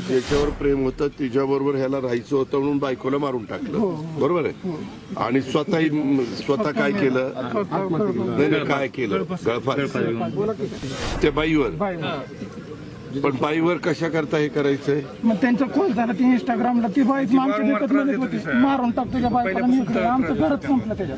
ज्याच्यावर प्रेम होतं तिच्याबरोबर ह्याला राहायचं होतं म्हणून बायकोला मारून टाकलं, बरोबर आहे. आणि स्वतः काय केलं? नाही काय केलं? गळफास त्या बाईवर. पण बाईवर कशा करता हे करायचंय? मग त्यांचा कॉल झाला ती इंस्टाग्रामला, ती बाई आमच्या देखत म्हणत होती मारून टाकतो त्या बायकोला, आमचं घरच संपलं त्याच्यात.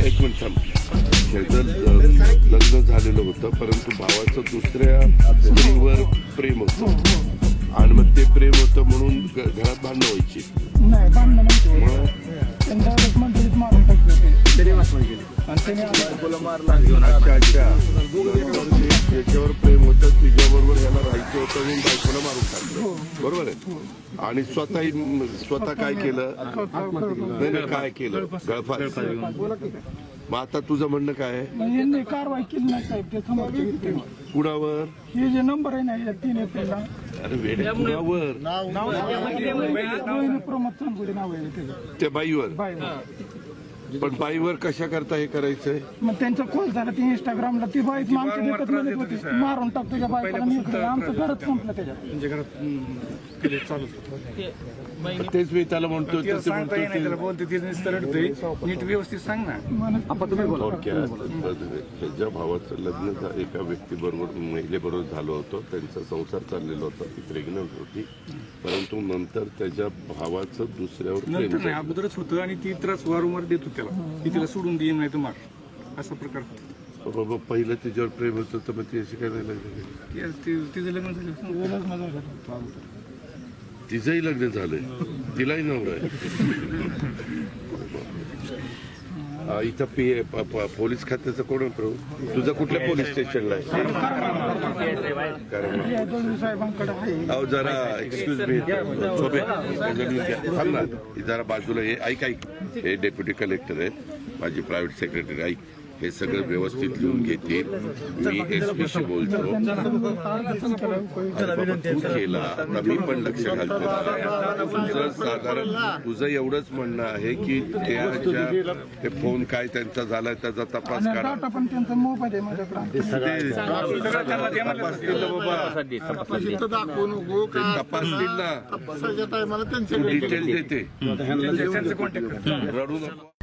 एक मिनिट थांब. लग्न झालेलं होतं परंतु भावाचं दुसऱ्या स्त्रीवर प्रेम होतं आणि मग ते प्रेम होतं म्हणून घरात भांडणं व्हायची. नाही भांडणं मारून टाकले त्याच्यावर प्रेम होतं तिच्याबरोबर याला राहायचं होतं म्हणून बायकोला मारून टाकलं, बरोबर आहे. आणि स्वतः काय केलं? नाही काय केलं? गळफास. मग आता तुझं म्हणणं काय आहे? यांनी कारवाई केली नाही साहेब ते समोर कुणावर? हे जे नंबर आहे ना 3 एप्रिलला. अरे वेड्या, कुणावर? प्रमोद चांदोडे नाव आहे त्याचं. त्या बाईवर. पण बाईवर कशा करता हे करायचंय? मग त्यांचा कॉल झाला ती इंस्टाग्रामला, ती बाई आमच्या देखत म्हणत होती मारून टाकतो त्या बायकोला, आमचं घरच संपलं त्याच्यात. तेच मी त्याला म्हणतो नीट व्यवस्थित सांग ना. त्याच्या भावाचं लग्न एका व्यक्तीबरोबर महिलेबरोबर झालं होतं, त्यांचा संसार चाललेला होता, ती प्रेग्नंट होती. परंतु नंतर त्याच्या भावाचं दुसऱ्यावर अगोदरच होतं आणि ती त्रास वारंवार देत होती त्याला, ती तिला सोडून देईन नाही तर मार, असा प्रकार होता. बाबा पहिलं तिच्यावर प्रेम होतं तर मग ती अशी काय लागली? तिचं लग्न झालं, तिचंही लग्न झालंय, तिलाही नवरा आहे. इथं पोलीस खात्याचं कोण आहे? तुझं कुठल्या पोलीस स्टेशनला आहे? अहो जरा एक्सक्यूज मी थांब ना जरा बाजूला. हे ऐक हे डेप्युटी कलेक्टर आहेत, माझी प्रायव्हेट सेक्रेटरी. ऐक, हे सगळं व्यवस्थित लिहून घेतील. मी एसपीशी बोलतो. तू केला आता मी पण लक्ष घालतो. तुझं साधारण तुझं एवढंच म्हणणं आहे की ते फोन काय त्यांचा झालाय त्याचा तपास करा. तपासतील ना, डिटेल देते. रडू नको.